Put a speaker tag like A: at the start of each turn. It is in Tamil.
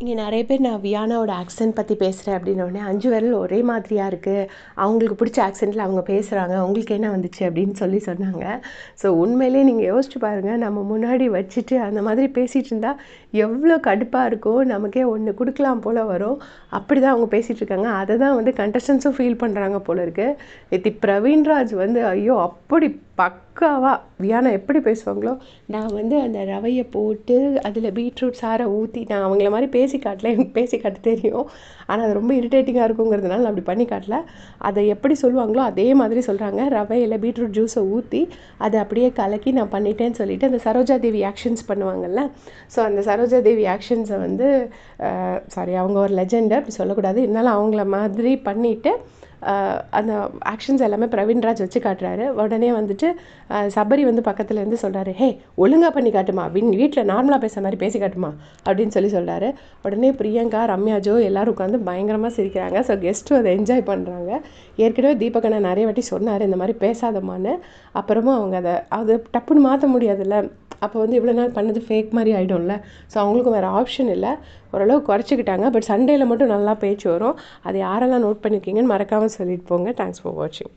A: இங்கே நிறைய பேர் நான் வியானாவோட ஆக்சென்ட் பற்றி பேசுகிறேன் அப்படின்னோடனே 5 விரல் ஒரே மாதிரியாக இருக்குது, அவங்களுக்கு பிடிச்ச ஆக்சென்ட்டில் அவங்க பேசுகிறாங்க, உங்களுக்கு என்ன வந்துச்சு அப்படின்னு சொன்னாங்க. ஸோ உண்மையிலே நீங்கள் யோசிச்சு பாருங்கள், நம்ம முன்னாடி வச்சுட்டு அந்த மாதிரி பேசிகிட்டு இருந்தால் எவ்வளோ கடுப்பாக இருக்கும், நமக்கே ஒன்று கொடுக்கலாம் போல் வரும். அப்படி தான் அவங்க பேசிகிட்டு இருக்காங்க. அதை தான் வந்து கண்டஸ்டன்ஸும் ஃபீல் பண்ணுறாங்க போல இருக்குது. நேற்று பிரவீன்ராஜ் வந்து ஐயோ அப்படி பக்காவாக வியானா எப்படி பேசுவாங்களோ, நான் வந்து அந்த ரவையை போட்டு அதில் பீட்ரூட் சாறை ஊற்றி நான் அவங்கள மாதிரி பேசி காட்டல, எனக்கு பேசி காட்ட தெரியும், ஆனால் அது ரொம்ப இரிட்டேட்டிங்காக இருக்குங்கிறதுனால நான் அப்படி பண்ணி காட்டல. அதை எப்படி சொல்லுவாங்களோ அதே மாதிரி சொல்கிறாங்க. ரவையில் பீட்ரூட் ஜூஸை ஊற்றி அதை அப்படியே கலக்கி நான் பண்ணிட்டேன்னு சொல்லிவிட்டு அந்த சரோஜா தேவி ஆக்ஷன்ஸ் பண்ணுவாங்கள்ல, ஸோ அந்த சரோஜா தேவி ஆக்ஷன்ஸை வந்து சாரி அவங்க ஒரு லெஜெண்டு, அப்படி சொல்லக்கூடாது, இருந்தாலும் அவங்கள மாதிரி பண்ணிவிட்டு அந்த ஆக்ஷன்ஸ் எல்லாமே பிரவீன்ராஜ் வச்சு காட்டுறாரு. உடனே வந்துட்டு சபரி வந்து பக்கத்தில் இருந்து சொல்கிறாரு, ஹே ஒழுங்காக பண்ணி காட்டுமா, வீட்டில் நார்மலாக பேசுகிற மாதிரி பேசி காட்டுமா அப்படின்னு சொல்கிறாரு. உடனே பிரியங்கா, ரம்யா, ஜோ எல்லோரும் உட்காந்து பயங்கரமாக சிரிக்கிறாங்க. ஸோ கெஸ்ட்டும் அதை என்ஜாய் பண்ணுறாங்க. ஏற்கனவே தீபகண்ணா நிறைய வாட்டி சொன்னார் இந்த மாதிரி பேசாதம்மான்னு. அப்புறமா அவங்க அது டப்புன்னு மாற்ற முடியாதுல்ல, அப்போ வந்து இவ்வளோ நாள் பண்ணது ஃபேக் மாதிரி ஆகிடும்ல. ஸோ அவங்களுக்கும் வேறு ஆப்ஷன் இல்லை, ஓரளவு குறைச்சிக்கிட்டாங்க. பட் சண்டேயில் மட்டும் நல்லா பேச்சு வரும். அது யாரெல்லாம் நோட் பண்ணியிருக்கீங்கன்னு மறக்காமல் சொல்லிட்டு போங்க. தேங்க்ஸ் ஃபார் வாட்சிங்.